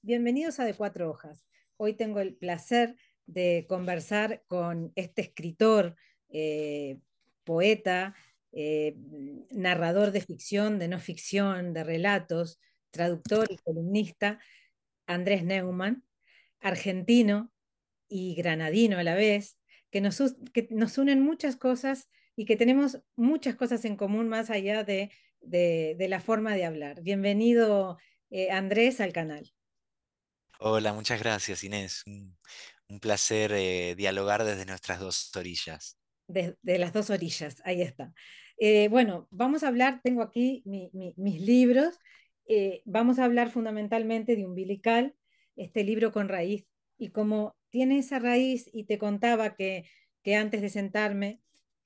Bienvenidos a De Cuatro Hojas. Hoy tengo el placer de conversar con este escritor, eh, poeta, eh, narrador de ficción, de no ficción, de relatos, traductor y columnista, Andrés Neumann, argentino y granadino a la vez, que nos unen muchas cosas y que tenemos muchas cosas en común más allá de la forma de hablar. Bienvenido, Andrés, al canal. Hola, muchas gracias, Inés. Un placer dialogar desde nuestras dos orillas. De las dos orillas, ahí está. Bueno, vamos a hablar, tengo aquí mis libros, vamos a hablar fundamentalmente de Umbilical, este libro con raíz, y como tiene esa raíz, y te contaba que antes de sentarme,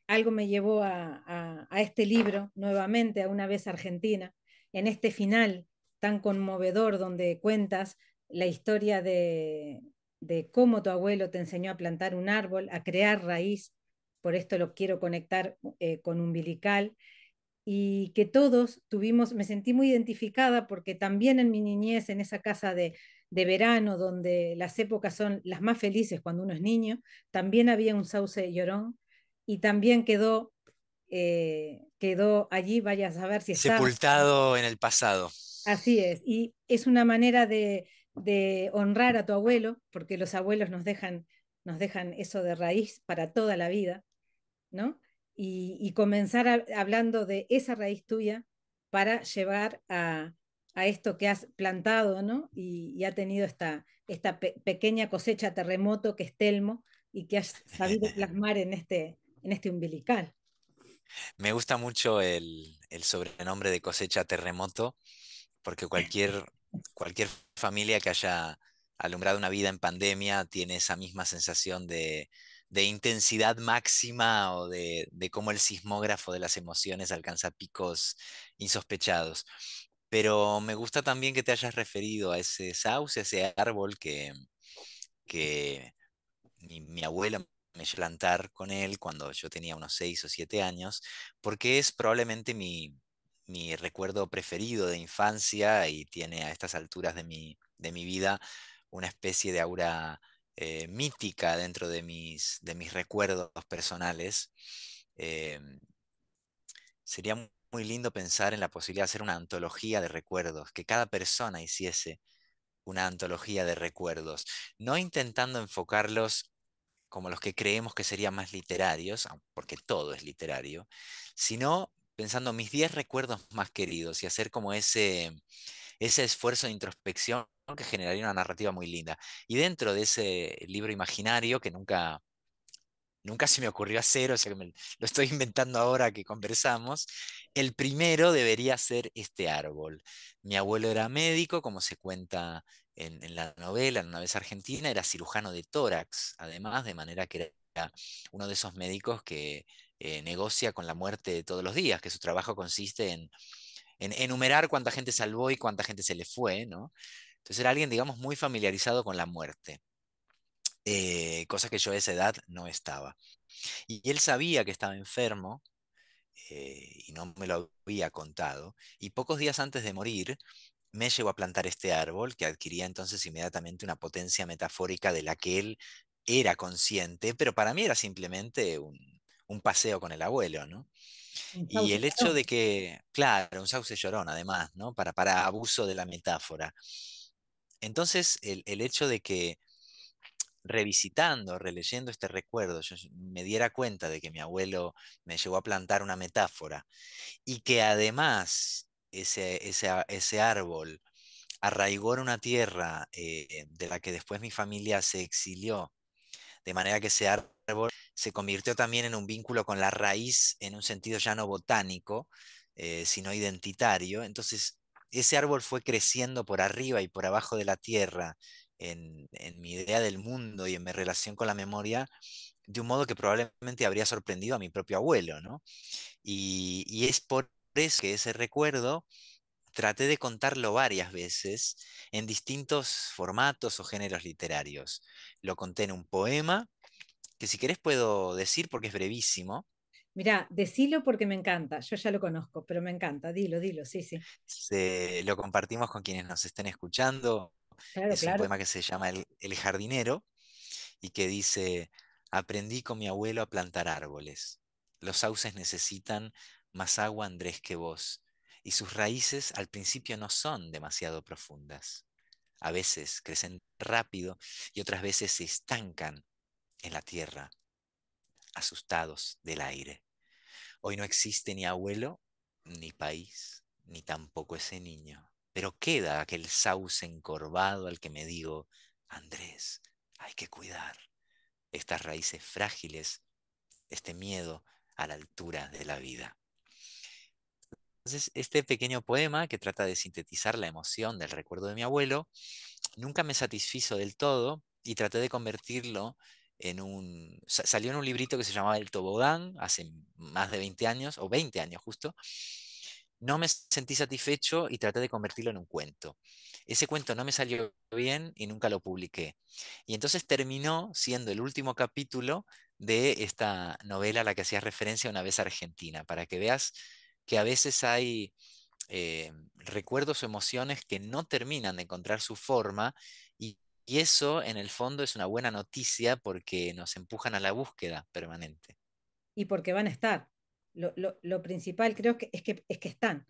algo me llevó a este libro nuevamente, a una vez Argentina, en este final tan conmovedor donde cuentas la historia de cómo tu abuelo te enseñó a plantar un árbol, a crear raíz, por esto lo quiero conectar con umbilical, y que todos tuvimos, me sentí muy identificada porque también en mi niñez, en esa casa de verano, donde las épocas son las más felices cuando uno es niño, también había un sauce llorón y también quedó allí, vaya a saber si está. Sepultado en el pasado. Así es, y es una manera de honrar a tu abuelo, porque los abuelos nos dejan eso de raíz para toda la vida, ¿no? Y comenzar hablando de esa raíz tuya para llevar a esto que has plantado, ¿no? Y ha tenido esta pequeña cosecha terremoto que es Telmo y que has sabido plasmar en este umbilical. Me gusta mucho el sobrenombre de cosecha terremoto, porque cualquier familia que haya alumbrado una vida en pandemia tiene esa misma sensación de intensidad máxima o de cómo el sismógrafo de las emociones alcanza picos insospechados. Pero me gusta también que te hayas referido a ese sauce, a ese árbol que mi abuela me hizo plantar con él cuando yo tenía unos 6 o 7 años, porque es probablemente mi recuerdo preferido de infancia y tiene a estas alturas de mi vida una especie de aura mítica dentro de mis recuerdos personales. Eh, Sería muy lindo pensar en la posibilidad de hacer una antología de recuerdos, que cada persona hiciese una antología de recuerdos, no intentando enfocarlos como los que creemos que serían más literarios, porque todo es literario, sino pensando mis 10 recuerdos más queridos y hacer como ese esfuerzo de introspección que generaría una narrativa muy linda. Y dentro de ese libro imaginario que nunca se me ocurrió hacer, o sea que lo estoy inventando ahora que conversamos. El primero debería ser este árbol. Mi abuelo era médico, como se cuenta en la novela, en Una vez Argentina, era cirujano de tórax, además, de manera que era uno de esos médicos que negocia con la muerte de todos los días, que su trabajo consiste en enumerar cuánta gente salvó y cuánta gente se le fue, ¿no? Entonces era alguien, digamos, muy familiarizado con la muerte, cosa que yo a esa edad no estaba. Y él sabía que estaba enfermo y no me lo había contado. Y pocos días antes de morir, me llevó a plantar este árbol que adquiría entonces inmediatamente una potencia metafórica de la que él era consciente, pero para mí era simplemente un paseo con el abuelo, ¿no? Un Y sauce el hecho llorón. de que, claro, un sauce llorón además, ¿no? Para abuso de la metáfora. Entonces, el hecho de que revisitando, releyendo este recuerdo, yo me diera cuenta de que mi abuelo me llevó a plantar una metáfora y que además ese árbol arraigó en una tierra de la que después mi familia se exilió, de manera que ese árbol se convirtió también en un vínculo con la raíz en un sentido ya no botánico, sino identitario. Entonces, ese árbol fue creciendo por arriba y por abajo de la tierra en mi idea del mundo y en mi relación con la memoria, de un modo que probablemente habría sorprendido a mi propio abuelo, ¿no? Y es por eso que ese recuerdo traté de contarlo varias veces en distintos formatos o géneros literarios. Lo conté en un poema, que si querés puedo decir porque es brevísimo. Mirá, decilo porque me encanta, yo ya lo conozco, pero me encanta, dilo, sí, sí. Lo compartimos con quienes nos estén escuchando. Claro, Es un claro. poema que se llama El jardinero y que dice, aprendí con mi abuelo a plantar árboles. Los sauces necesitan más agua, Andrés, que vos, y sus raíces al principio no son demasiado profundas. A veces crecen rápido y otras veces se estancan en la tierra, asustados del aire. Hoy no existe ni abuelo, ni país, ni tampoco ese niño. Pero queda aquel sauce encorvado al que me digo, Andrés, hay que cuidar estas raíces frágiles, este miedo a la altura de la vida. Entonces, este pequeño poema que trata de sintetizar la emoción del recuerdo de mi abuelo, nunca me satisfizo del todo y traté de convertirlo en salió en un librito que se llamaba El Tobogán hace más de 20 años, o 20 años justo. No me sentí satisfecho y traté de convertirlo en un cuento. Ese cuento no me salió bien y nunca lo publiqué. Y entonces terminó siendo el último capítulo de esta novela a la que hacías referencia, Una vez Argentina, para que veas que a veces hay recuerdos o emociones que no terminan de encontrar su forma y eso en el fondo es una buena noticia porque nos empujan a la búsqueda permanente. Y porque van a estar. Lo principal creo que es que están,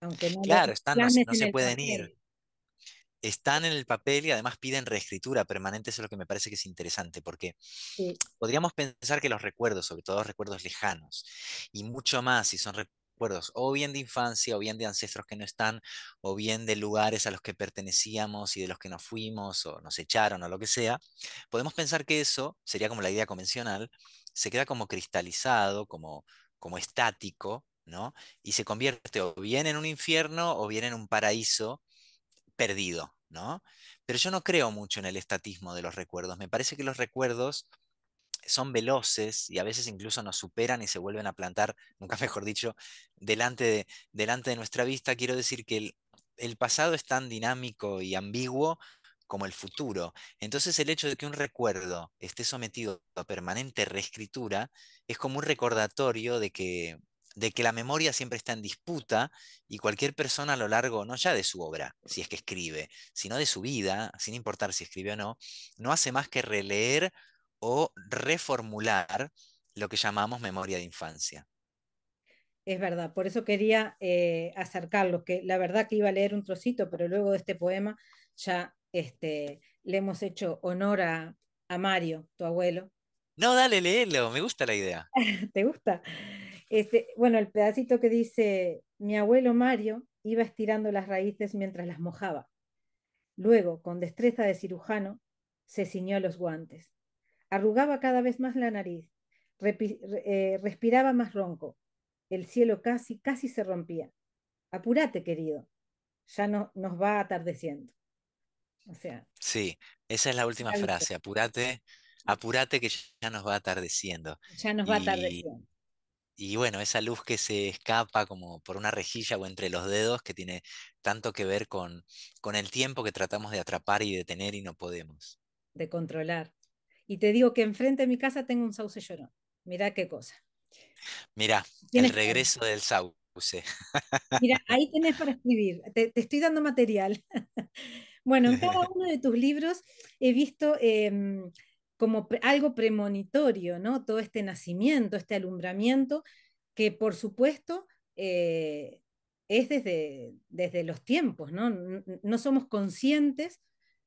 aunque no lo Claro, están, no, plasmes no en se el pueden ir. papel. Están en el papel y además piden reescritura permanente, eso es lo que me parece que es interesante, porque Sí. podríamos pensar que los recuerdos, sobre todo recuerdos lejanos, y mucho más si son recuerdos o bien de infancia, o bien de ancestros que no están, o bien de lugares a los que pertenecíamos y de los que nos fuimos, o nos echaron, o lo que sea, podemos pensar que eso sería como la idea convencional, se queda como cristalizado, como estático, ¿no? Y se convierte o bien en un infierno o bien en un paraíso perdido, ¿no? Pero yo no creo mucho en el estatismo de los recuerdos. Me parece que los recuerdos son veloces y a veces incluso nos superan y se vuelven a plantar, nunca mejor dicho, delante de nuestra vista. Quiero decir que el pasado es tan dinámico y ambiguo como el futuro. Entonces el hecho de que un recuerdo esté sometido a permanente reescritura es como un recordatorio de que la memoria siempre está en disputa y cualquier persona a lo largo, no ya de su obra, si es que escribe, sino de su vida, sin importar si escribe o no, no hace más que releer o reformular lo que llamamos memoria de infancia. Es verdad, por eso quería acercarlos, que la verdad que iba a leer un trocito, pero luego de este poema ya le hemos hecho honor a Mario, tu abuelo. No, dale, léelo, me gusta la idea. ¿Te gusta? Bueno, el pedacito que dice, mi abuelo Mario iba estirando las raíces mientras las mojaba. Luego, con destreza de cirujano, se ciñó los guantes. Arrugaba cada vez más la nariz, respiraba más ronco. El cielo casi, casi se rompía. Apúrate, querido, ya no, nos va atardeciendo. O sea, Sí, esa es la última aviso, frase, apúrate, apúrate que ya nos va atardeciendo. ya nos va Y, atardeciendo. y bueno, esa luz que se escapa como por una rejilla o entre los dedos que tiene tanto que ver con el tiempo que tratamos de atrapar y detener y no podemos. De controlar. Y te digo que enfrente de mi casa tengo un sauce llorón. Mirá qué cosa. Mira, el Tienes que ver. regreso del sauce. Mira, ahí tenés para escribir. Te estoy dando material. Bueno, en cada uno de tus libros he visto como algo premonitorio, ¿no? Todo este nacimiento, este alumbramiento, que por supuesto es desde los tiempos, ¿no? No somos conscientes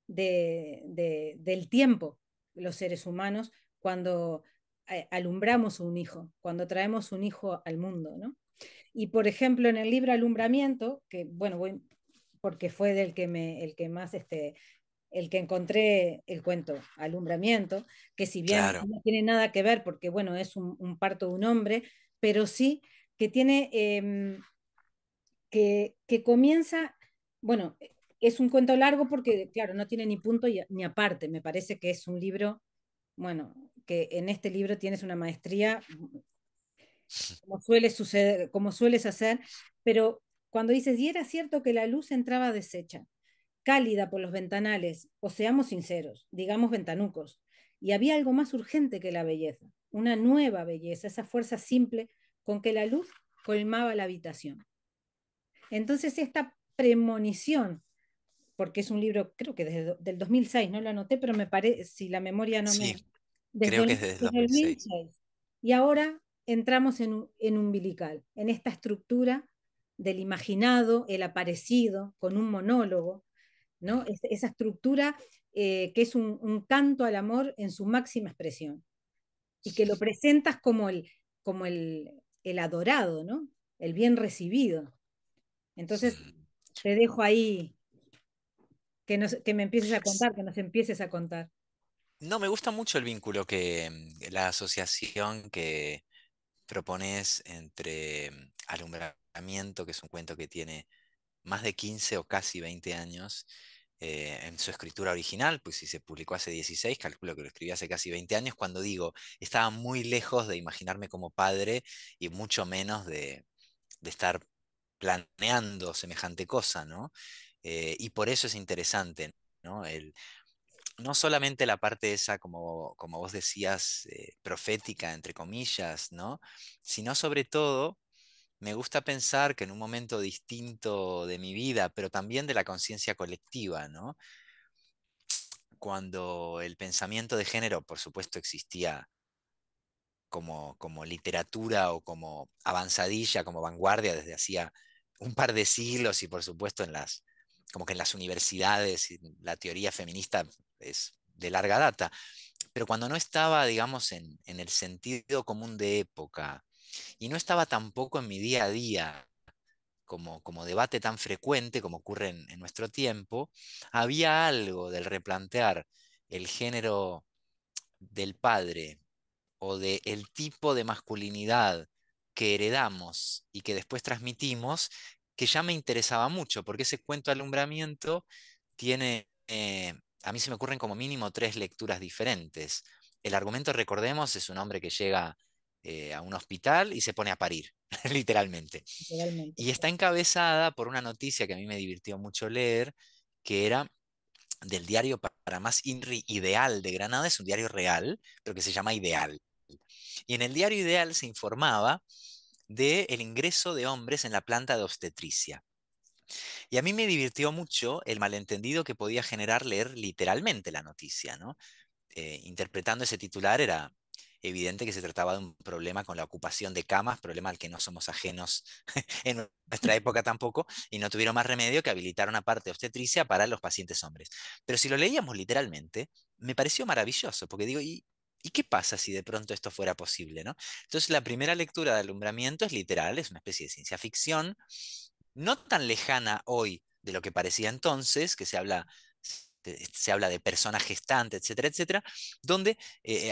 del tiempo, los seres humanos, cuando alumbramos un hijo, cuando traemos un hijo al mundo, ¿no? Y por ejemplo, en el libro Alumbramiento, que bueno, porque fue el que más, el que encontré el cuento Alumbramiento, que si bien Claro, no tiene nada que ver, porque bueno, es un parto de un hombre, pero sí que tiene, que comienza, bueno, es un cuento largo porque, claro, no tiene ni punto ni aparte, me parece que es un libro, bueno, que en este libro tienes una maestría como suele suceder, como sueles hacer, pero cuando dices, y era cierto que la luz entraba deshecha, cálida por los ventanales, o seamos sinceros, digamos ventanucos, y había algo más urgente que la belleza, una nueva belleza, esa fuerza simple con que la luz colmaba la habitación. Entonces, esta premonición, porque es un libro, creo que del 2006, no lo anoté, pero me parece, si la memoria no Sí, me... Desde creo que el, es desde el desde el 2006. 2006. Y ahora entramos en umbilical, en esta estructura del imaginado, el aparecido, con un monólogo, ¿no? Mm, Esa estructura que es un canto al amor en su máxima expresión y que lo presentas como el adorado, ¿no? El bien recibido. Entonces, mm. te dejo ahí que me empieces a S- contar, que nos empieces a contar. No, me gusta mucho el vínculo que la asociación que propones entre Alumbramiento, que es un cuento que tiene más de 15 o casi 20 años en su escritura original, pues si se publicó hace 16, calculo que lo escribí hace casi 20 años, cuando digo, estaba muy lejos de imaginarme como padre y mucho menos de estar planeando semejante cosa, ¿no? Y por eso es interesante, ¿no? No solamente la parte esa, como vos decías, profética, entre comillas, ¿no? Sino sobre todo me gusta pensar que en un momento distinto de mi vida, pero también de la conciencia colectiva, ¿no? Cuando el pensamiento de género, por supuesto, existía como literatura o como avanzadilla, como vanguardia desde hacía un par de siglos y por supuesto como que en las universidades y la teoría feminista es de larga data, pero cuando no estaba, digamos, en el sentido común de época y no estaba tampoco en mi día a día, como debate tan frecuente como ocurre en nuestro tiempo, había algo del replantear el género del padre o del tipo de masculinidad que heredamos y que después transmitimos, que ya me interesaba mucho, porque ese cuento de alumbramiento tiene, a mí se me ocurren como mínimo tres lecturas diferentes. El argumento, recordemos, es un hombre que llega a un hospital y se pone a parir, literalmente. Realmente. Y está encabezada por una noticia que a mí me divirtió mucho leer, que era del diario para más INRI Ideal de Granada, es un diario real, pero que se llama Ideal. Y en el diario Ideal se informaba del ingreso de hombres en la planta de obstetricia. Y a mí me divirtió mucho el malentendido que podía generar leer literalmente la noticia, ¿no? Interpretando ese titular era evidente que se trataba de un problema con la ocupación de camas, problema al que no somos ajenos en nuestra época tampoco, y no tuvieron más remedio que habilitar una parte de obstetricia para los pacientes hombres. Pero si lo leíamos literalmente, me pareció maravilloso, porque digo, ¿y qué pasa si de pronto esto fuera posible, ¿no? Entonces la primera lectura de Alumbramiento es literal, es una especie de ciencia ficción, no tan lejana hoy de lo que parecía entonces, que se habla de persona gestante, etcétera, etcétera, donde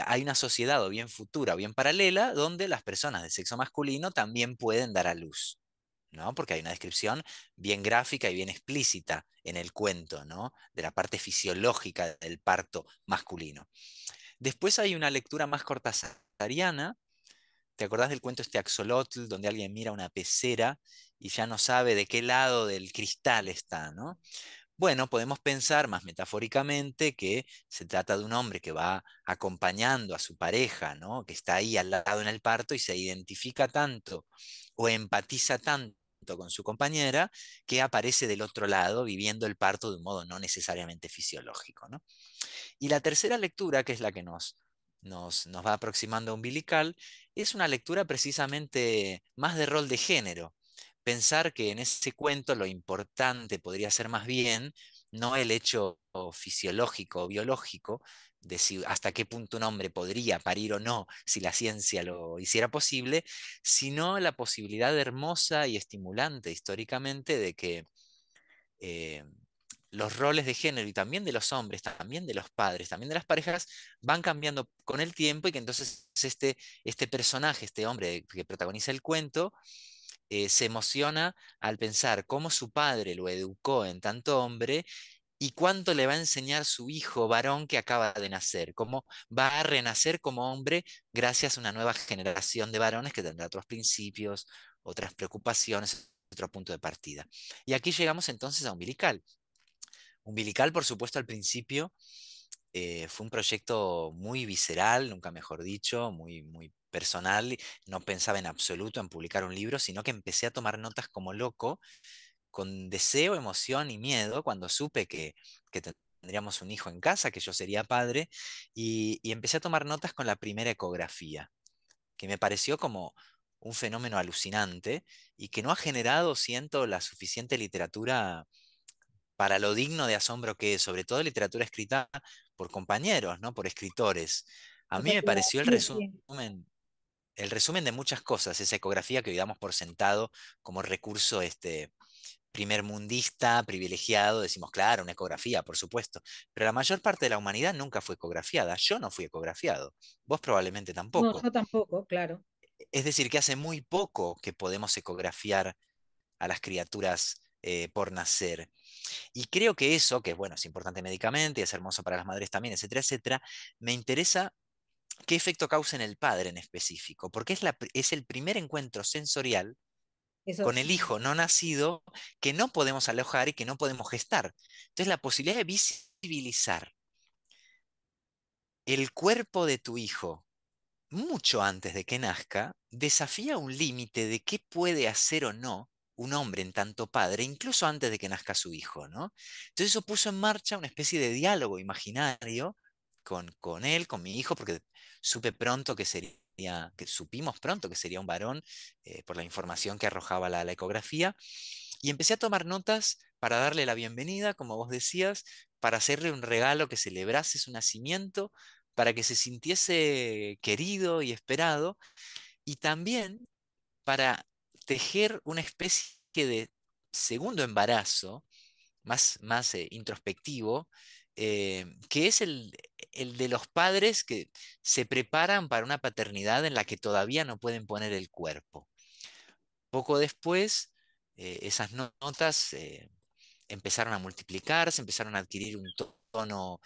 hay una sociedad o bien futura o bien paralela, donde las personas de sexo masculino también pueden dar a luz, ¿no? Porque hay una descripción bien gráfica y bien explícita en el cuento, ¿no? De la parte fisiológica del parto masculino. Después hay una lectura más cortasariana. ¿Te acordás del cuento este Axolotl, donde alguien mira una pecera y ya no sabe de qué lado del cristal está, ¿no? Bueno, podemos pensar más metafóricamente que se trata de un hombre que va acompañando a su pareja, ¿no? Que está ahí al lado en el parto y se identifica tanto o empatiza tanto con su compañera que aparece del otro lado viviendo el parto de un modo no necesariamente fisiológico, ¿no? Y la tercera lectura, que es la que nos va aproximando a umbilical, es una lectura precisamente más de rol de género. Pensar que en ese cuento lo importante podría ser más bien no el hecho fisiológico o biológico de si hasta qué punto un hombre podría parir o no si la ciencia lo hiciera posible, sino la posibilidad hermosa y estimulante históricamente de que eh, los roles de género y también de los hombres, también de los padres, también de las parejas, van cambiando con el tiempo y que entonces este personaje, este hombre que protagoniza el cuento, se emociona al pensar cómo su padre lo educó en tanto hombre y cuánto le va a enseñar su hijo varón que acaba de nacer, cómo va a renacer como hombre gracias a una nueva generación de varones que tendrá otros principios, otras preocupaciones, otro punto de partida. Y aquí llegamos entonces a Umbilical. Umbilical, por supuesto, al principio fue un proyecto muy visceral, nunca mejor dicho, muy personal. No pensaba en absoluto en publicar un libro, sino que empecé a tomar notas como loco con deseo, emoción y miedo cuando supe que tendríamos un hijo en casa, que yo sería padre, y empecé a tomar notas con la primera ecografía, que me pareció como un fenómeno alucinante y que no ha generado, siento, la suficiente literatura para lo digno de asombro que es, sobre todo literatura escrita por compañeros, ¿no? Por escritores. A mí Eso me te iba a pareció decir, sí. el resumen de muchas cosas, esa ecografía que hoy damos por sentado como recurso primer mundista, privilegiado, decimos, claro, una ecografía, por supuesto, pero la mayor parte de la humanidad nunca fue ecografiada. Yo no fui ecografiado, vos probablemente No, tampoco. yo tampoco, claro. Es decir, que hace muy poco que podemos ecografiar a las criaturas por nacer. Y creo que eso, que bueno, es importante médicamente, es hermoso para las madres también, etcétera, etcétera, me interesa qué efecto causa en el padre en específico, porque es el primer encuentro sensorial Eso con el sí, hijo no nacido que no podemos alojar y que no podemos gestar. Entonces, la posibilidad de visibilizar el cuerpo de tu hijo mucho antes de que nazca, desafía un límite de qué puede hacer o no un hombre en tanto padre, incluso antes de que nazca su hijo, ¿no? Entonces eso puso en marcha una especie de diálogo imaginario con él, con mi hijo, porque supe pronto que sería, que supimos pronto que sería un varón, por la información que arrojaba la ecografía, y empecé a tomar notas para darle la bienvenida, como vos decías, para hacerle un regalo que celebrase su nacimiento, para que se sintiese querido y esperado, y también para tejer una especie de segundo embarazo, más introspectivo, que es el de los padres que se preparan para una paternidad en la que todavía no pueden poner el cuerpo. Poco después, esas notas empezaron a multiplicarse, empezaron a adquirir un tono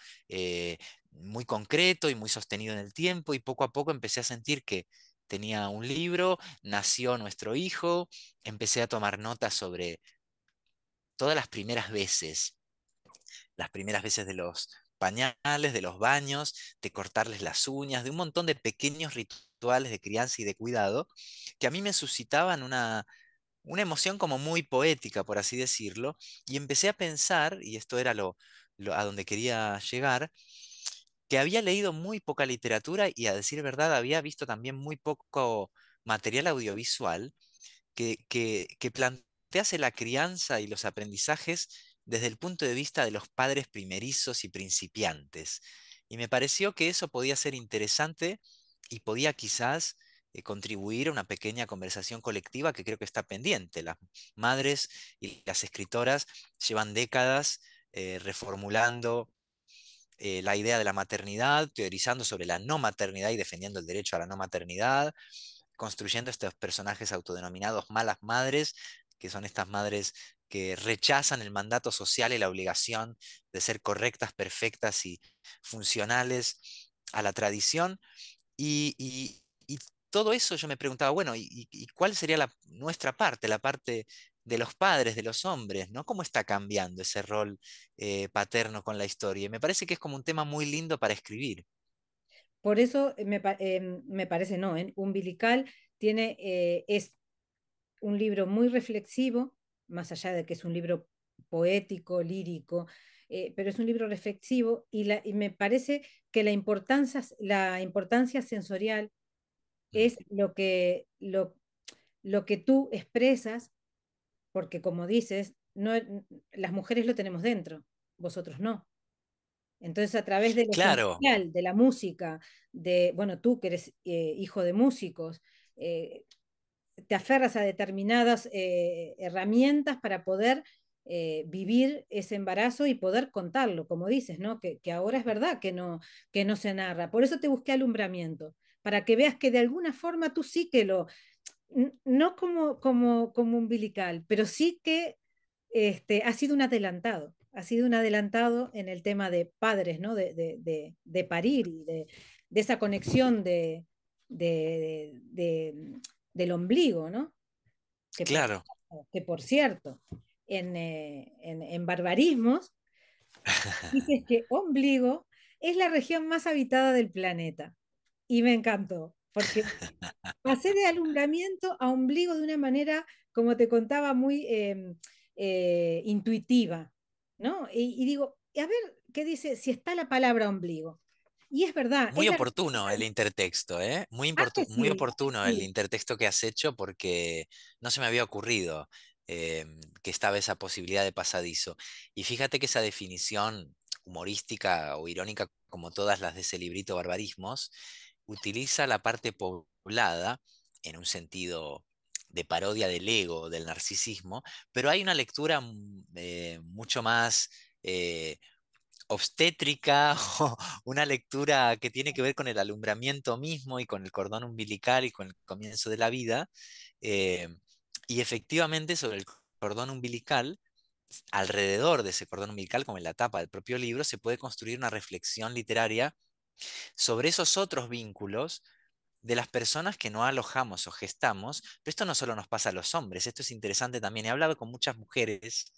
muy concreto y muy sostenido en el tiempo, y poco a poco empecé a sentir que tenía un libro, nació nuestro hijo, empecé a tomar notas sobre todas las primeras veces de los pañales, de los baños, de cortarles las uñas, de un montón de pequeños rituales de crianza y de cuidado que a mí me suscitaban una emoción como muy poética, por así decirlo, y empecé a pensar, y esto era a donde quería llegar, que había leído muy poca literatura y a decir verdad había visto también muy poco material audiovisual que plantease la crianza y los aprendizajes desde el punto de vista de los padres primerizos y principiantes. Y me pareció que eso podía ser interesante y podía quizás contribuir a una pequeña conversación colectiva que creo que está pendiente. Las madres y las escritoras llevan décadas reformulando la idea de la maternidad, teorizando sobre la no maternidad y defendiendo el derecho a la no maternidad, construyendo estos personajes autodenominados malas madres, que son estas madres que rechazan el mandato social y la obligación de ser correctas, perfectas y funcionales a la tradición. Y todo eso yo me preguntaba, bueno, ¿y cuál sería nuestra parte, la parte de los padres, de los hombres, ¿no? ¿Cómo está cambiando ese rol paterno con la historia? Y me parece que es como un tema muy lindo para escribir. por eso me parece, no, Umbilical es un libro muy reflexivo, más allá de que es un libro poético, lírico, pero es un libro reflexivo y me parece que la importancia sensorial Mm. es lo que tú expresas, porque como dices, no, las mujeres lo tenemos dentro, vosotros no. Entonces, a través de lo Claro, sensorial, de la música, bueno, tú que eres hijo de músicos, eh, te aferras a determinadas herramientas para poder vivir ese embarazo y poder contarlo, como dices, ¿no? Que ahora es verdad que no se narra. Por eso te busqué alumbramiento, para que veas que de alguna forma tú sí que no como umbilical, pero sí que ha sido un adelantado, ha sido un adelantado en el tema de padres, ¿no? De parir y de esa conexión de, de- del ombligo, ¿no? Que por, claro. que por cierto, en barbarismos dices que ombligo es la región más habitada del planeta. Y me encantó, porque pasé de alumbramiento a ombligo de una manera, como te contaba, muy intuitiva, ¿no? Y digo, a ver, ¿qué dice? Si está la palabra ombligo. Y es Muy verdad. oportuno el intertexto, ¿eh? Ah, que Muy sí, ah, que oportuno el sí. intertexto que has hecho porque no se me había ocurrido que estaba esa posibilidad de pasadizo. Y fíjate que esa definición humorística o irónica, como todas las de ese librito Barbarismos, utiliza la parte poblada en un sentido de parodia del ego, del narcisismo, pero hay una lectura mucho más obstétrica o una lectura que tiene que ver con el alumbramiento mismo y con el cordón umbilical y con el comienzo de la vida. eh, y efectivamente sobre el cordón umbilical, alrededor de ese cordón umbilical, como en la tapa del propio libro, se puede construir una reflexión literaria sobre esos otros vínculos de las personas que no alojamos o gestamos, pero esto no solo nos pasa a los hombres, esto es interesante también. He hablado con muchas mujeres,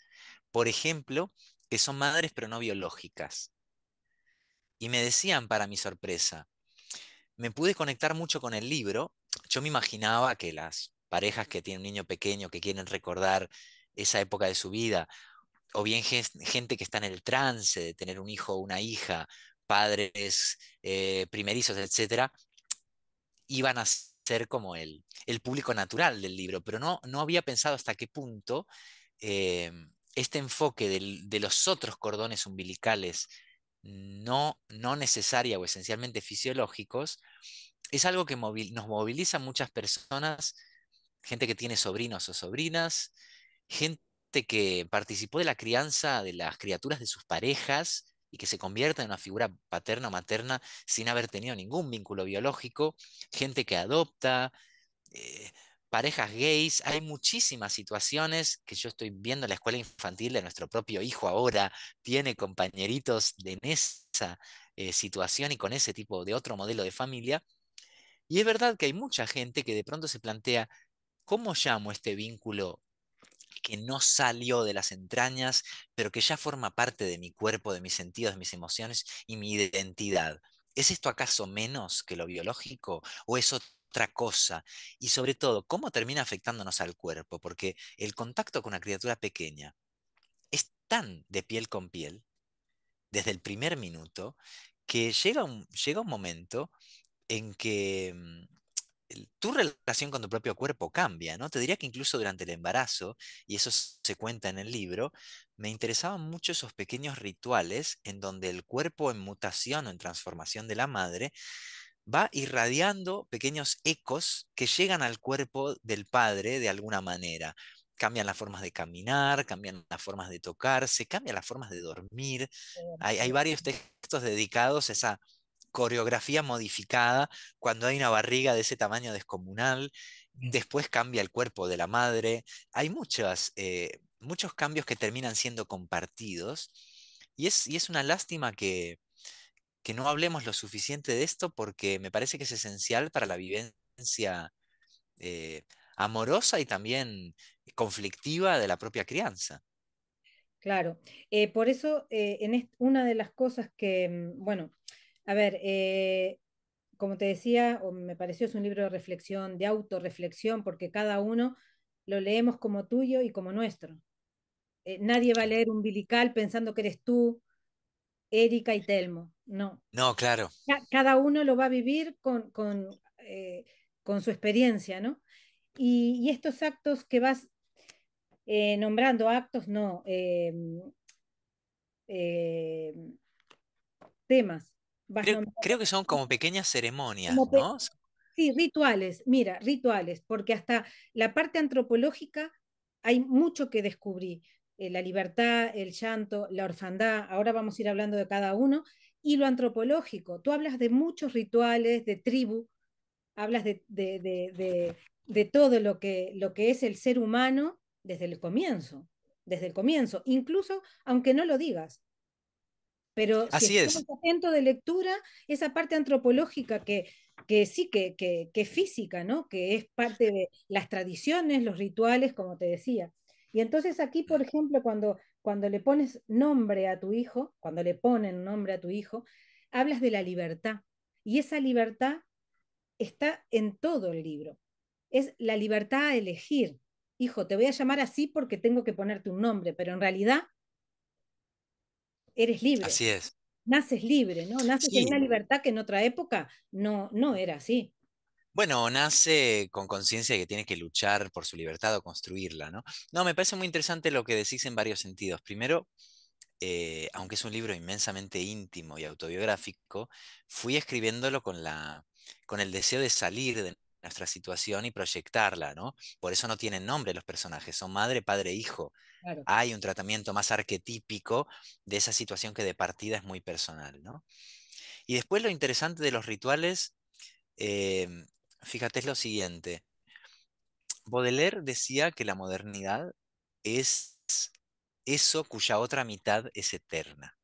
por ejemplo, que son madres pero no biológicas. Y me decían, para mi sorpresa, me pude conectar mucho con el libro. Yo me imaginaba que las parejas que tienen un niño pequeño, que quieren recordar esa época de su vida, o bien gente que está en el trance de tener un hijo o una hija, padres primerizos, etcétera, iban a ser como el público natural del libro, pero no había pensado hasta qué punto eh, este enfoque de los otros cordones umbilicales no necesaria o esencialmente fisiológicos es algo que nos moviliza a muchas personas, gente que tiene sobrinos o sobrinas, gente que participó de la crianza de las criaturas de sus parejas y que se convierte en una figura paterna o materna sin haber tenido ningún vínculo biológico, gente que adopta, eh, parejas gays. Hay muchísimas situaciones que yo estoy viendo en la escuela infantil de nuestro propio hijo ahora, tiene compañeritos en esa situación y con ese tipo de otro modelo de familia. Y es verdad que hay mucha gente que de pronto se plantea, ¿cómo llamo este vínculo que no salió de las entrañas, pero que ya forma parte de mi cuerpo, de mis sentidos, de mis emociones y mi identidad? ¿Es esto acaso menos que lo biológico o es otra cosa? Y sobre todo, ¿cómo termina afectándonos al cuerpo? Porque el contacto con una criatura pequeña es tan de piel con piel, desde el primer minuto, que llega un momento en que tu relación con tu propio cuerpo cambia, ¿no? Te diría que incluso durante el embarazo, y eso se cuenta en el libro, me interesaban mucho esos pequeños rituales en donde el cuerpo en mutación o en transformación de la madre va irradiando pequeños ecos que llegan al cuerpo del padre de alguna manera. Cambian las formas de caminar, cambian las formas de tocarse, cambian las formas de dormir. Hay varios textos dedicados a esa coreografía modificada cuando hay una barriga de ese tamaño descomunal. Después cambia el cuerpo de la madre. Hay muchos cambios que terminan siendo compartidos. Y es una lástima que no hablemos lo suficiente de esto porque me parece que es esencial para la vivencia eh, amorosa y también conflictiva de la propia crianza. Claro, por eso una de las cosas que, bueno, a ver, como te decía, o me pareció es un libro de reflexión, de autorreflexión, porque cada uno lo leemos como tuyo y como nuestro. Nadie va a leer Umbilical pensando que eres tú, Erika y Telmo, no. No, claro. Cada uno lo va a vivir con su experiencia, ¿no? Y estos actos que vas nombrando, actos no, eh, temas, vas Creo nombrando que son como pequeñas ceremonias, como ¿no? sí, rituales, mira, rituales, porque hasta la parte antropológica hay mucho que descubrir. La libertad, el llanto, la orfandad, ahora vamos a ir hablando de cada uno, y lo antropológico. Tú hablas de muchos rituales, de tribu, hablas de todo lo que es el ser humano desde el comienzo, incluso aunque no lo digas. Pero si Así estamos es. atentos de lectura, esa parte antropológica que sí, que es física, ¿no? Que es parte de las tradiciones, los rituales, como te decía. Y entonces aquí, por ejemplo, cuando le pones nombre a tu hijo, cuando le ponen nombre a tu hijo, hablas de la libertad. Y esa libertad está en todo el libro. Es la libertad a elegir. hijo, te voy a llamar así porque tengo que ponerte un nombre, pero en realidad eres libre, Así es. naces libre, ¿no? Naces en una Sí, libertad que en otra época no era así. bueno, nace con conciencia de que tiene que luchar por su libertad o construirla, ¿no? No, me parece muy interesante lo que decís en varios sentidos. Primero, aunque es un libro inmensamente íntimo y autobiográfico, fui escribiéndolo con el deseo de salir de nuestra situación y proyectarla, ¿no? Por eso no tienen nombre los personajes, son madre, padre, hijo. Claro. Hay un tratamiento más arquetípico de esa situación que de partida es muy personal, ¿no? Y después lo interesante de los rituales, eh, fíjate, es lo siguiente. Baudelaire decía que la modernidad es eso cuya otra mitad es eterna.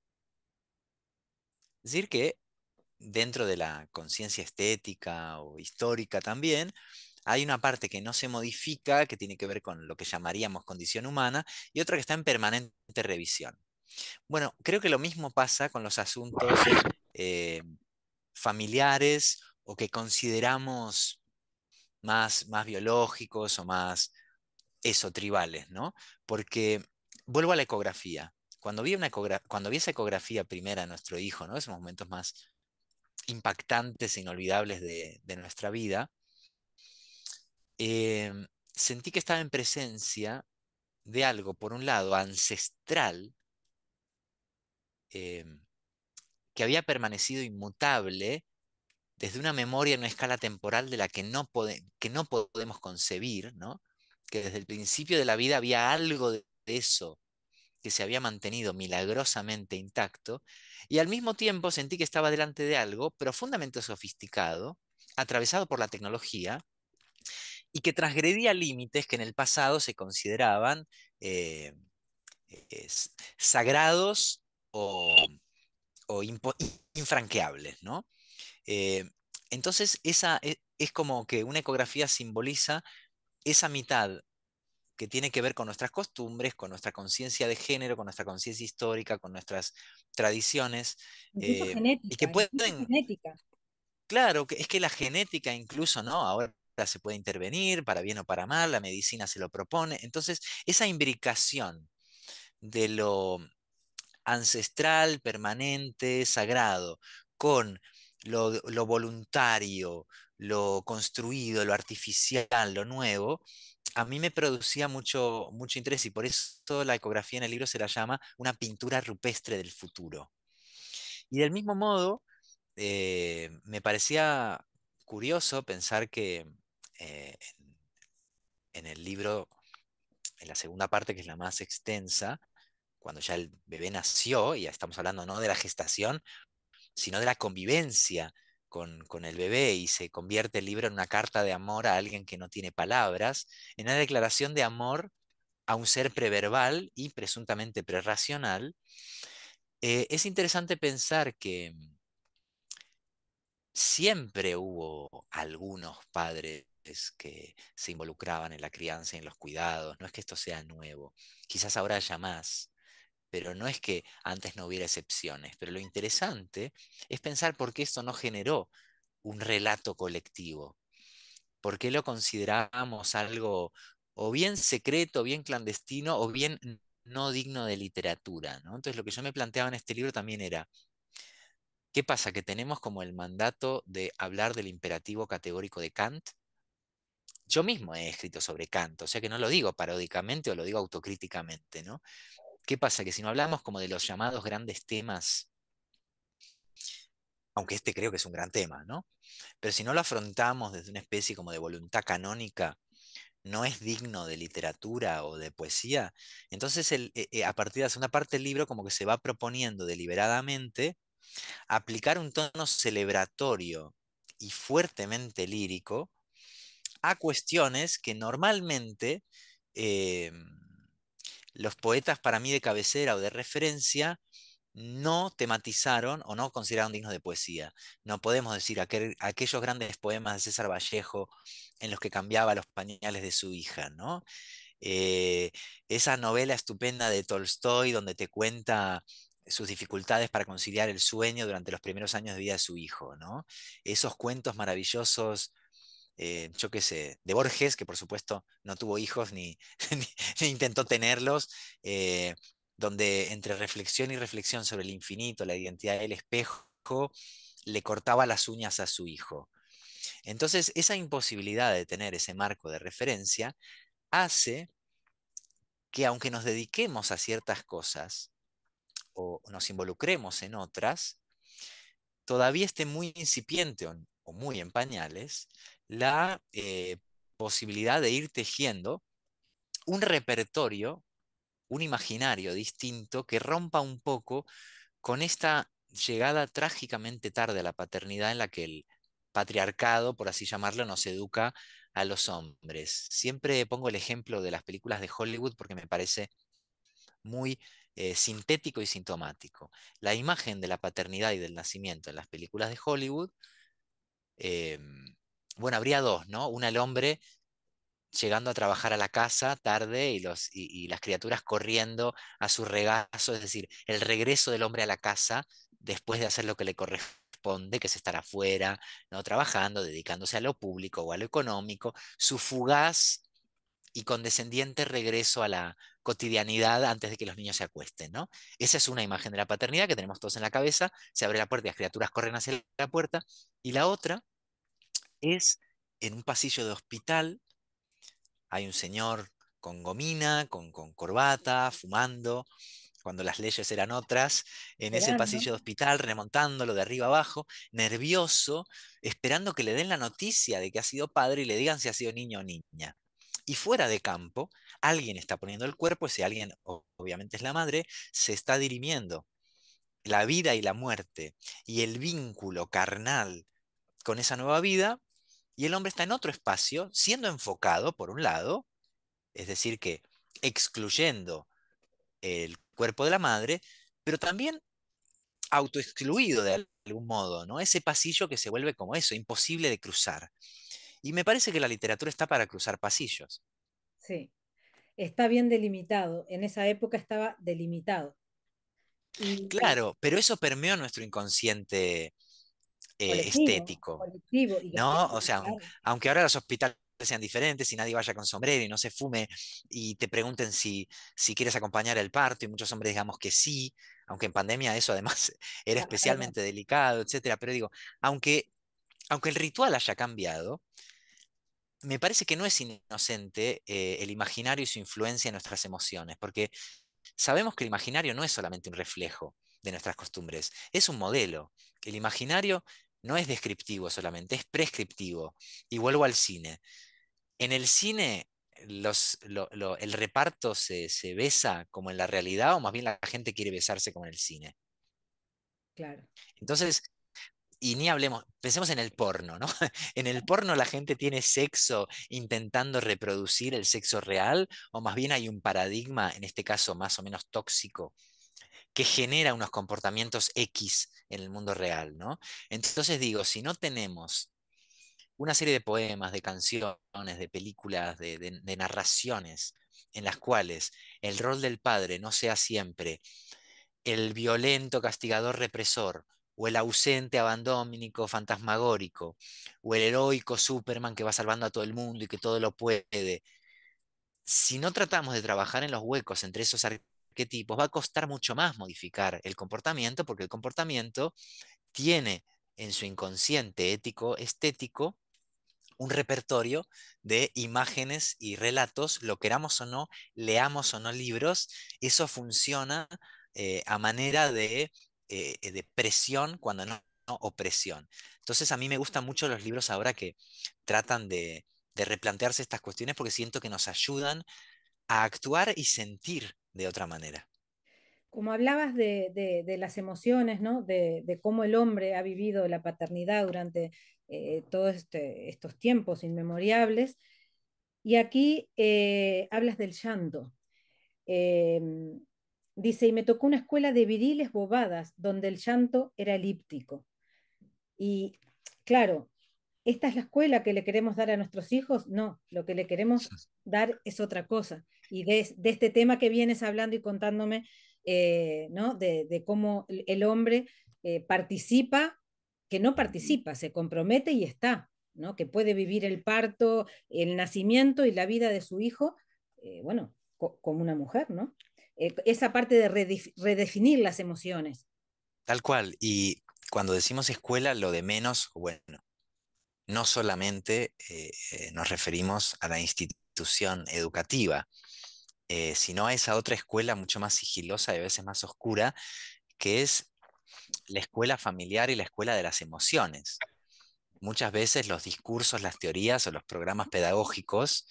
Es decir, que dentro de la conciencia estética o histórica también, hay una parte que no se modifica, que tiene que ver con lo que llamaríamos condición humana, y otra que está en permanente revisión. Bueno, creo que lo mismo pasa con los asuntos eh, familiares o que consideramos más biológicos o más eso, tribales, ¿no? Porque vuelvo a la ecografía. Cuando vi esa ecografía primera de nuestro hijo, ¿no? Esos momentos más impactantes e inolvidables de nuestra vida, sentí que estaba en presencia de algo, por un lado, ancestral, em, que había permanecido inmutable desde una memoria en una escala temporal de la que no podemos concebir, ¿no? Que desde el principio de la vida había algo de eso que se había mantenido milagrosamente intacto, y al mismo tiempo sentí que estaba delante de algo profundamente sofisticado, atravesado por la tecnología, y que transgredía límites que en el pasado se consideraban eh, sagrados o infranqueables, ¿no? Eh, entonces, es como que una ecografía simboliza esa mitad que tiene que ver con nuestras costumbres, con nuestra conciencia de género, con nuestra conciencia histórica, con nuestras tradiciones, Incluso y que genética, incluso pueden, genética. claro, que es que la genética incluso, ¿no? Ahora se puede intervenir para bien o para mal, la medicina se lo propone. Entonces, esa imbricación de lo ancestral, permanente, sagrado, con lo voluntario, lo construido, lo artificial, lo nuevo, a mí me producía mucho interés y por eso la ecografía en el libro se la llama una pintura rupestre del futuro. Y del mismo modo, me parecía curioso pensar que eh, en el libro, en la segunda parte, que es la más extensa, cuando ya el bebé nació, y ya estamos hablando no de la gestación, sino de la convivencia con el bebé, y se convierte el libro en una carta de amor a alguien que no tiene palabras, en una declaración de amor a un ser preverbal y presuntamente prerracional. Es interesante pensar que siempre hubo algunos padres que se involucraban en la crianza y en los cuidados. No es que esto sea nuevo. Quizás ahora haya más, pero no es que antes no hubiera excepciones. Pero lo interesante es pensar por qué esto no generó un relato colectivo. ¿Por qué lo consideramos algo o bien secreto, o bien clandestino, o bien no digno de literatura, ¿no? Entonces lo que yo me planteaba en este libro también era, ¿qué pasa? Que tenemos como el mandato de hablar del imperativo categórico de Kant. Yo mismo he escrito sobre Kant, o sea que no lo digo paródicamente o lo digo autocríticamente, ¿no? ¿Qué pasa? Que si no hablamos como de los llamados grandes temas, aunque este creo que es un gran tema, ¿no? Pero si no lo afrontamos desde una especie como de voluntad canónica, no es digno de literatura o de poesía, entonces a partir de la segunda parte del libro como que se va proponiendo deliberadamente aplicar un tono celebratorio y fuertemente lírico a cuestiones que normalmente eh, los poetas para mí de cabecera o de referencia no tematizaron o no consideraron dignos de poesía. No podemos decir aquellos grandes poemas de César Vallejo en los que cambiaba los pañales de su hija, ¿no? Eh, esa novela estupenda de Tolstoy donde te cuenta sus dificultades para conciliar el sueño durante los primeros años de vida de su hijo, ¿no? Esos cuentos maravillosos yo qué sé, de Borges, que por supuesto no tuvo hijos ni, ni intentó tenerlos, eh, donde entre reflexión y reflexión sobre el infinito, la identidad del espejo, le cortaba las uñas a su hijo. Entonces, esa imposibilidad de tener ese marco de referencia hace que aunque nos dediquemos a ciertas cosas o nos involucremos en otras, todavía esté muy incipiente o muy en pañales la posibilidad de ir tejiendo un repertorio, un imaginario distinto que rompa un poco con esta llegada trágicamente tarde a la paternidad en la que el patriarcado, por así llamarlo, nos educa a los hombres. Siempre pongo el ejemplo de las películas de Hollywood porque me parece muy sintético y sintomático. La imagen de la paternidad y del nacimiento en las películas de Hollywood, eh, bueno, habría dos, ¿no? Una, el hombre llegando a trabajar a la casa tarde y las criaturas corriendo a su regazo, es decir, el regreso del hombre a la casa después de hacer lo que le corresponde, que es estar afuera, ¿no? Trabajando, dedicándose a lo público o a lo económico, su fugaz y condescendiente regreso a la cotidianidad antes de que los niños se acuesten, ¿no? Esa es una imagen de la paternidad que tenemos todos en la cabeza, se abre la puerta y las criaturas corren hacia la puerta, y la otra es en un pasillo de hospital. Hay un señor con gomina, con corbata, fumando, cuando las leyes eran otras, en ese Esperando. pasillo de hospital, remontándolo de arriba abajo, nervioso, esperando que le den la noticia de que ha sido padre y le digan si ha sido niño o niña. Y fuera de campo, alguien está poniendo el cuerpo, ese alguien obviamente es la madre, se está dirimiendo la vida y la muerte y el vínculo carnal con esa nueva vida, y el hombre está en otro espacio, siendo enfocado, por un lado, es decir, que excluyendo el cuerpo de la madre, pero también autoexcluido de algún modo, ¿no? Ese pasillo que se vuelve como eso, imposible de cruzar. Y me parece que la literatura está para cruzar pasillos. Sí, está bien delimitado. En esa época estaba delimitado. Y Claro, pero eso permeó nuestro inconsciente estético. colectivo y ¿No? O sea, claro, aunque ahora los hospitales sean diferentes y nadie vaya con sombrero y no se fume y te pregunten si quieres acompañar el parto y muchos hombres digamos que sí, aunque en pandemia eso además era claro, especialmente delicado, etcétera, pero digo, aunque el ritual haya cambiado, me parece que no es inocente el imaginario y su influencia en nuestras emociones, porque sabemos que el imaginario no es solamente un reflejo de nuestras costumbres, es un modelo. El imaginario no es descriptivo solamente, es prescriptivo. Y vuelvo al cine. En el cine, el reparto se besa como en la realidad, o más bien la gente quiere besarse como en el cine. claro. Entonces, y ni hablemos, pensemos en el porno, ¿no? En el porno la gente tiene sexo intentando reproducir el sexo real, o más bien hay un paradigma, en este caso más o menos tóxico, que genera unos comportamientos X en el mundo real, ¿no? Entonces digo, si no tenemos una serie de poemas, de canciones, de películas, de narraciones en las cuales el rol del padre no sea siempre el violento castigador represor, o el ausente abandónico fantasmagórico, o el heroico Superman que va salvando a todo el mundo y que todo lo puede. Si no tratamos de trabajar en los huecos entre esos arquetipos, va a costar mucho más modificar el comportamiento, porque el comportamiento tiene en su inconsciente ético, estético, un repertorio de imágenes y relatos, lo queramos o no, leamos o no libros, eso funciona a manera de presión cuando no opresión. Entonces a mí me gustan mucho los libros ahora que tratan de replantearse estas cuestiones porque siento que nos ayudan a actuar y sentir de otra manera. Como hablabas de las emociones, ¿no? De cómo el hombre ha vivido la paternidad durante todos estos tiempos inmemorables, y aquí hablas del llanto. Eh, Dice, y me tocó una escuela de viriles bobadas, donde el llanto era elíptico. Y claro, ¿esta es la escuela que le queremos dar a nuestros hijos? No, lo que le queremos dar es otra cosa. Y de este tema que vienes hablando y contándome, ¿no? De cómo el hombre participa, que no participa, se compromete y está. ¿no? Que puede vivir el parto, el nacimiento y la vida de su hijo, bueno, como una mujer, ¿no? Esa parte de redefinir las emociones. Tal cual. Y cuando decimos escuela, lo de menos, bueno, no solamente nos referimos a la institución educativa, sino a esa otra escuela mucho más sigilosa y a veces más oscura, que es la escuela familiar y la escuela de las emociones. Muchas veces los discursos, las teorías o los programas pedagógicos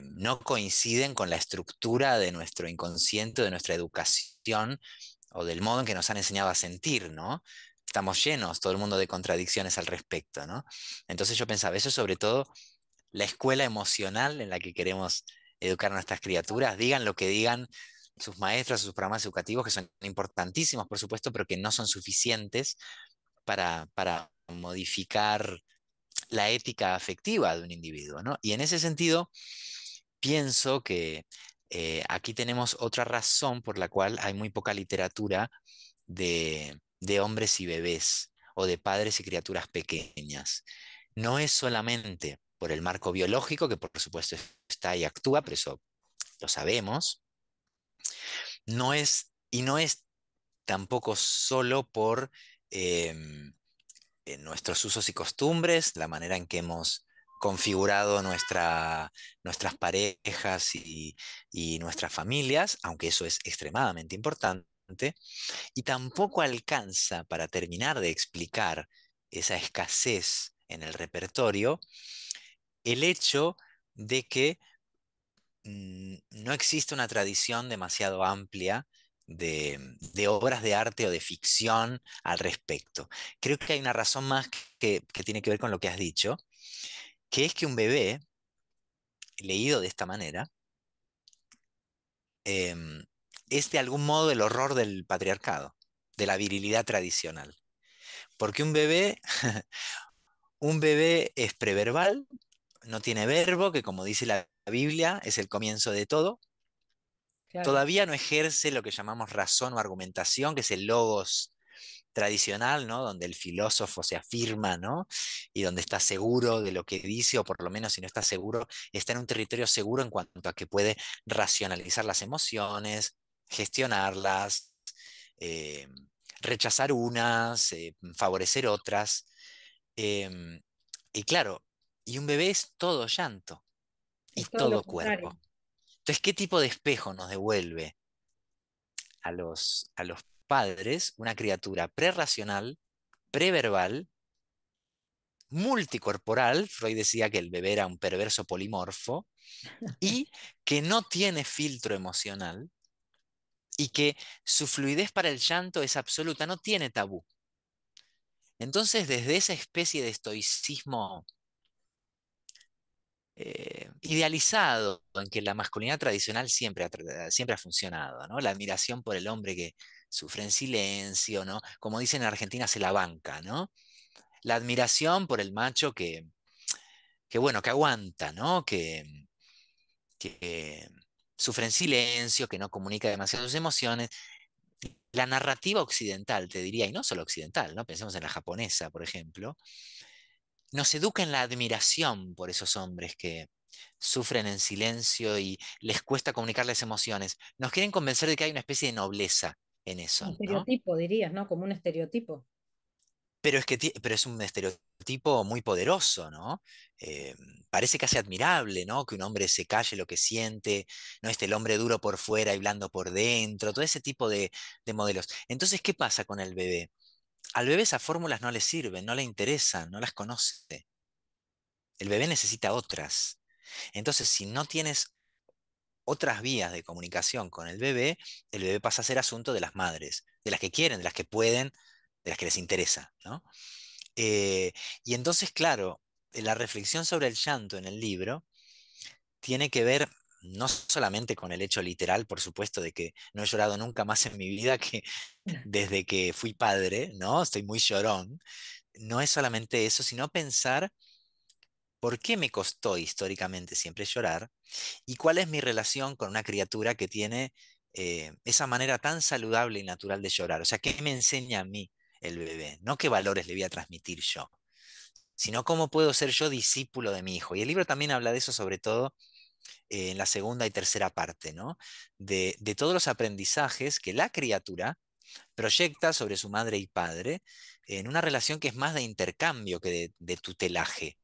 no coinciden con la estructura de nuestro inconsciente, de nuestra educación o del modo en que nos han enseñado a sentir, ¿no? Estamos llenos, todo el mundo, de contradicciones al respecto, ¿no? Entonces yo pensaba, eso es sobre todo la escuela emocional en la que queremos educar a nuestras criaturas, digan lo que digan sus maestros, sus programas educativos, que son importantísimos, por supuesto, pero que no son suficientes para modificar la ética afectiva de un individuo, ¿no? Y en ese sentido, pienso que aquí tenemos otra razón por la cual hay muy poca literatura de hombres y bebés o de padres y criaturas pequeñas. No es solamente por el marco biológico, que por supuesto está y actúa, pero eso lo sabemos, y no es tampoco solo por nuestros usos y costumbres, la manera en que hemos configurado nuestras parejas y nuestras familias, aunque eso es extremadamente importante, y tampoco alcanza para terminar de explicar esa escasez en el repertorio, el hecho de que no existe una tradición demasiado amplia de obras de arte o de ficción al respecto. Creo que hay una razón más que tiene que ver con lo que has dicho, que es que un bebé, leído de esta manera, em, es de algún modo el horror del patriarcado, de la virilidad tradicional. Porque un bebé es preverbal, no tiene verbo, que como dice la Biblia, es el comienzo de todo. Claro. Todavía no ejerce lo que llamamos razón o argumentación, que es el logos tradicional, ¿no? Donde el filósofo se afirma, ¿no? Y donde está seguro de lo que dice, o por lo menos si no está seguro, está en un territorio seguro en cuanto a que puede racionalizar las emociones, gestionarlas, eh, rechazar unas, favorecer otras. Em, y claro, y un bebé es todo llanto y Es todo lo todo contrario. cuerpo. Entonces, ¿qué tipo de espejo nos devuelve a los padres una criatura prerracional, preverbal, multicorporal? Freud decía que el bebé era un perverso polimorfo y que no tiene filtro emocional y que su fluidez para el llanto es absoluta, no tiene tabú. Entonces, desde esa especie de estoicismo idealizado en que la masculinidad tradicional siempre ha funcionado, ¿no? La admiración por el hombre que sufre en silencio, ¿no? Como dicen en Argentina, se la banca, ¿no? La admiración por el macho que bueno, que aguanta, ¿no? Que sufre en silencio, que no comunica demasiado sus emociones. La narrativa occidental, te diría, y no solo occidental, ¿no? Pensemos en la japonesa, por ejemplo, nos educa en la admiración por esos hombres que sufren en silencio y les cuesta comunicar las emociones. Nos quieren convencer de que hay una especie de nobleza en Un eso, ¿no? estereotipo, dirías, ¿no? Como un estereotipo. Pero pero es un estereotipo muy poderoso, ¿no? Eh, Parece casi admirable, ¿no? Que un hombre se calle lo que siente, ¿no? El hombre duro por fuera y blando por dentro, todo ese tipo de modelos. Entonces, ¿qué pasa con el bebé? Al bebé esas fórmulas no le sirven, no le interesan, no las conoce. El bebé necesita otras. Entonces, si no tienes otras vías de comunicación con el bebé pasa a ser asunto de las madres, de las que quieren, de las que pueden, de las que les interesa, ¿no? Eh, y entonces, claro, la reflexión sobre el llanto en el libro tiene que ver no solamente con el hecho literal, por supuesto, de que no he llorado nunca más en mi vida que desde que fui padre, ¿no? Estoy muy llorón. No es solamente eso, sino pensar por qué me costó históricamente siempre llorar y cuál es mi relación con una criatura que tiene esa manera tan saludable y natural de llorar. O sea, ¿qué me enseña a mí el bebé? No qué valores le voy a transmitir yo. sino cómo puedo ser yo discípulo de mi hijo. Y el libro también habla de eso, sobre todo en la segunda y tercera parte, ¿no? De todos los aprendizajes que la criatura proyecta sobre su madre y padre en una relación que es más de intercambio que de tutelaje.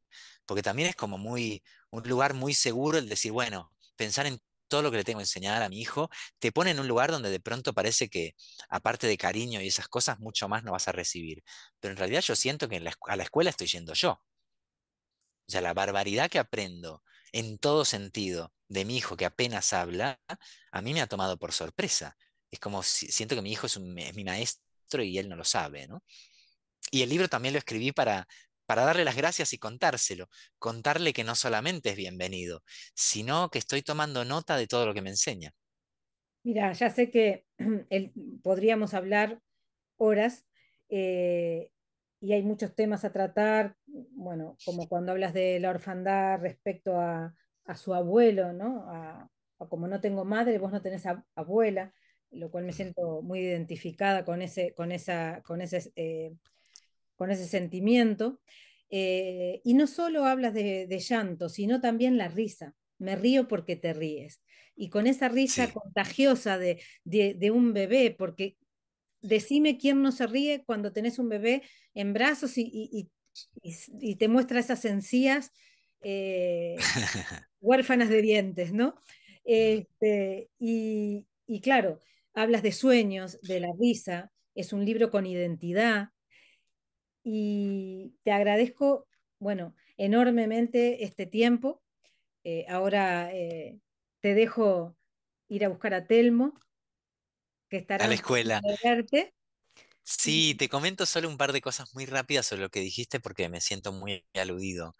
Porque también es como un lugar muy seguro el decir, bueno, pensar en todo lo que le tengo que enseñar a mi hijo, te pone en un lugar donde de pronto parece que, aparte de cariño y esas cosas, mucho más no vas a recibir. Pero en realidad yo siento que a la escuela estoy yendo yo. O sea, la barbaridad que aprendo en todo sentido de mi hijo que apenas habla, a mí me ha tomado por sorpresa. Es como si siento que mi hijo es mi maestro y él no lo sabe, ¿no? Y el libro también lo escribí para darle las gracias y contárselo, contarle que no solamente es bienvenido, sino que estoy tomando nota de todo lo que me enseña. Mira, ya sé que podríamos hablar horas, eh, y hay muchos temas a tratar, bueno, como cuando hablas de la orfandad respecto a su abuelo, ¿no? A como no tengo madre, vos no tenés abuela, lo cual me Mm. siento muy identificada con ese sentimiento. Y no solo hablas de llanto, sino también la risa. Me río porque te ríes. Y con esa risa Sí. contagiosa de un bebé, porque decime quién no se ríe cuando tenés un bebé en brazos y te muestra esas encías eh, huérfanas de dientes, ¿no? Mm. Y claro, hablas de sueños, de la risa, es un libro con identidad y te agradezco, bueno, enormemente este tiempo. Ahora te dejo ir a buscar a Telmo, que estará A la ansioso escuela. de verte. Sí, te comento solo un par de cosas muy rápidas sobre lo que dijiste porque me siento muy aludido.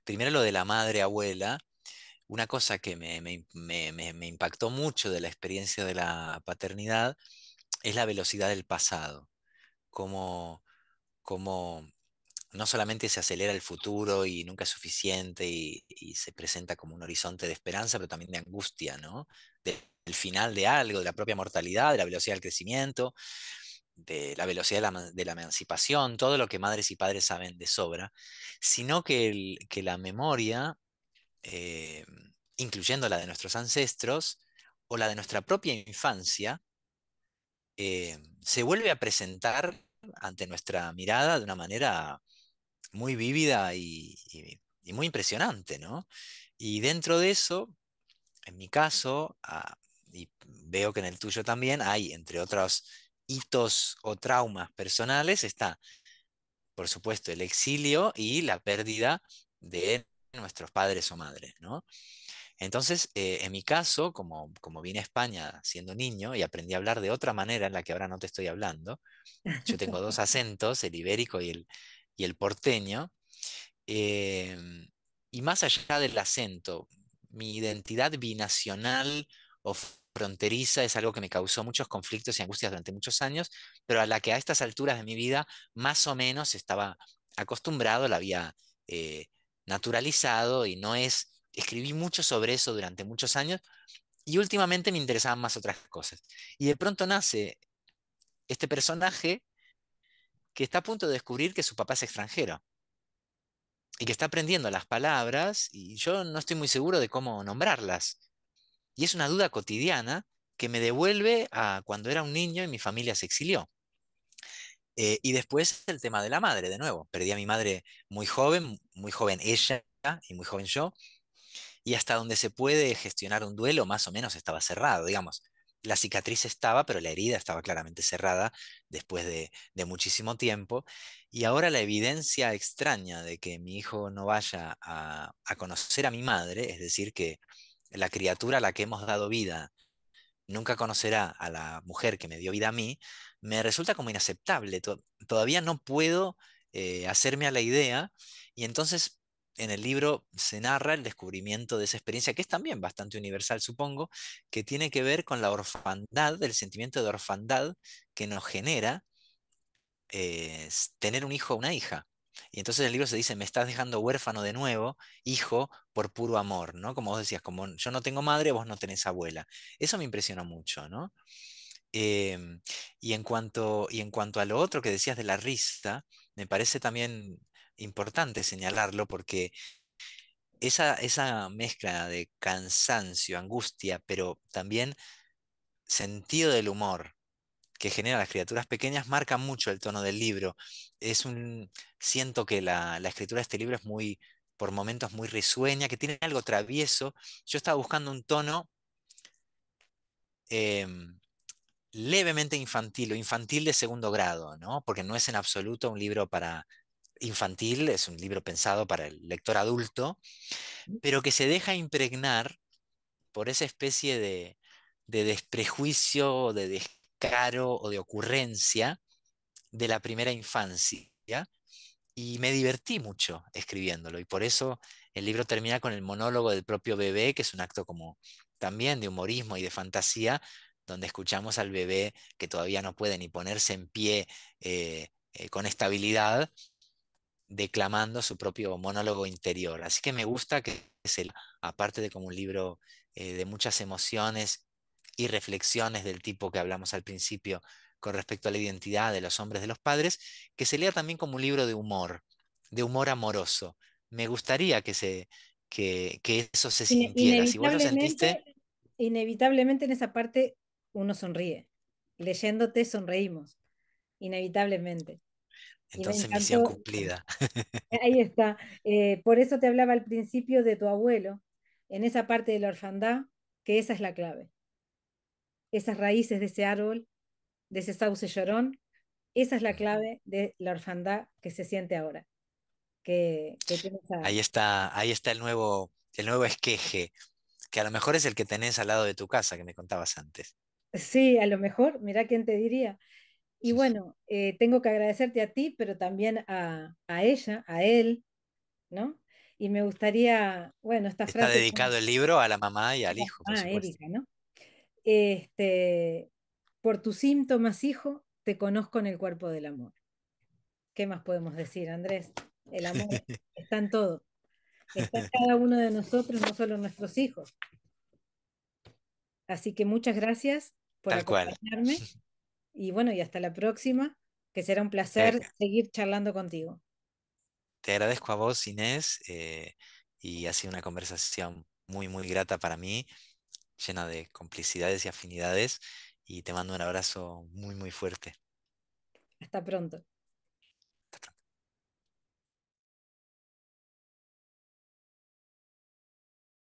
Primero lo de la madre abuela. Una cosa que me impactó mucho de la experiencia de la paternidad es la velocidad del pasado. Cómo, cómo no solamente se acelera el futuro y nunca es suficiente y se presenta como un horizonte de esperanza, pero también de angustia, ¿no? Del final de algo, de la propia mortalidad, de la velocidad del crecimiento, de la velocidad de la emancipación, todo lo que madres y padres saben de sobra, sino que la memoria, eh, incluyendo la de nuestros ancestros o la de nuestra propia infancia, se vuelve a presentar ante nuestra mirada de una manera muy vívida y muy impresionante, ¿no? Y dentro de eso, en mi caso, y veo que en el tuyo también, hay, entre otros hitos o traumas personales, está, por supuesto, el exilio y la pérdida de nuestros padres o madres, ¿no? Entonces, en mi caso, como vine a España siendo niño y aprendí a hablar de otra manera en la que ahora no te estoy hablando, yo tengo dos acentos, el ibérico y el porteño. Em, y más allá del acento, mi identidad binacional o fronteriza es algo que me causó muchos conflictos y angustias durante muchos años, pero a la que a estas alturas de mi vida más o menos estaba acostumbrado, la había eh, naturalizado y no es... Escribí mucho sobre eso durante muchos años y últimamente me interesaban más otras cosas. Y de pronto nace este personaje que está a punto de descubrir que su papá es extranjero y que está aprendiendo las palabras y yo no estoy muy seguro de cómo nombrarlas. Y es una duda cotidiana que me devuelve a cuando era un niño y mi familia se exilió. Y después el tema de la madre, de nuevo. Perdí a mi madre muy joven ella y muy joven yo, y hasta donde se puede gestionar un duelo, más o menos estaba cerrado, digamos. La cicatriz estaba, pero la herida estaba claramente cerrada después de muchísimo tiempo. Y ahora la evidencia extraña de que mi hijo no vaya a conocer a mi madre, es decir, que la criatura a la que hemos dado vida nunca conocerá a la mujer que me dio vida a mí, me resulta como inaceptable. Todavía no puedo hacerme a la idea y entonces en el libro se narra el descubrimiento de esa experiencia, que es también bastante universal, supongo, que tiene que ver con la orfandad, el sentimiento de orfandad que nos genera tener un hijo o una hija. Y entonces en el libro se dice, me estás dejando huérfano de nuevo, hijo, por puro amor, ¿no? Como vos decías, como yo no tengo madre, vos no tenés abuela. Eso me impresionó mucho, ¿no? Y en cuanto a lo otro que decías de la risa, me parece también importante señalarlo porque esa mezcla de cansancio, angustia, pero también sentido del humor que generan las criaturas pequeñas marca mucho el tono del libro. Siento que la escritura de este libro es muy, por momentos muy risueña, que tiene algo travieso. Yo estaba buscando un tono em, levemente infantil o infantil de segundo grado, ¿no? Porque no es en absoluto un libro para infantil, es un libro pensado para el lector adulto, pero que se deja impregnar por esa especie de desprejuicio, de descaro o de ocurrencia de la primera infancia. Y me divertí mucho escribiéndolo. Y por eso el libro termina con el monólogo del propio bebé, que es un acto como también de humorismo y de fantasía, donde escuchamos al bebé que todavía no puede ni ponerse en pie con estabilidad, declamando su propio monólogo interior. Así que me gusta que es aparte de como un libro de muchas emociones y reflexiones del tipo que hablamos al principio con respecto a la identidad de los hombres de los padres, que se lea también como un libro de humor amoroso. Me gustaría que eso se sintiera. Si vos lo sentiste, Inevitablemente, inevitablemente en esa parte uno sonríe. Leyéndote sonreímos, inevitablemente. Y me entonces misión encantó, cumplida. ahí está. Por eso te hablaba al principio de tu abuelo, en esa parte de la orfandad, que esa es la clave. Esas raíces de ese árbol, de ese sauce llorón, esa es la clave de la orfandad que se siente ahora, que tiene esa... Ahí está el nuevo esqueje, que a lo mejor es el que tenés al lado de tu casa, que me contabas antes. Sí, a lo mejor, mira quién te diría. Y bueno, tengo que agradecerte a ti, pero también a ella, a él, ¿no? Y me gustaría, bueno, esta Está frase dedicado el libro a la mamá y al hijo, por a supuesto. Erika, ¿no? Este, por tus síntomas, hijo, te conozco en el cuerpo del amor. ¿Qué más podemos decir, Andrés? El amor está en todo, está en cada uno de nosotros, no solo en nuestros hijos. Así que muchas gracias por Tal cual. acompañarme y bueno, y hasta la próxima, que será un Te, placer seguir charlando contigo. te agradezco a vos, Inés, y ha sido una conversación muy, muy grata para mí, llena de complicidades y afinidades, y te mando un abrazo muy, muy fuerte. Hasta pronto.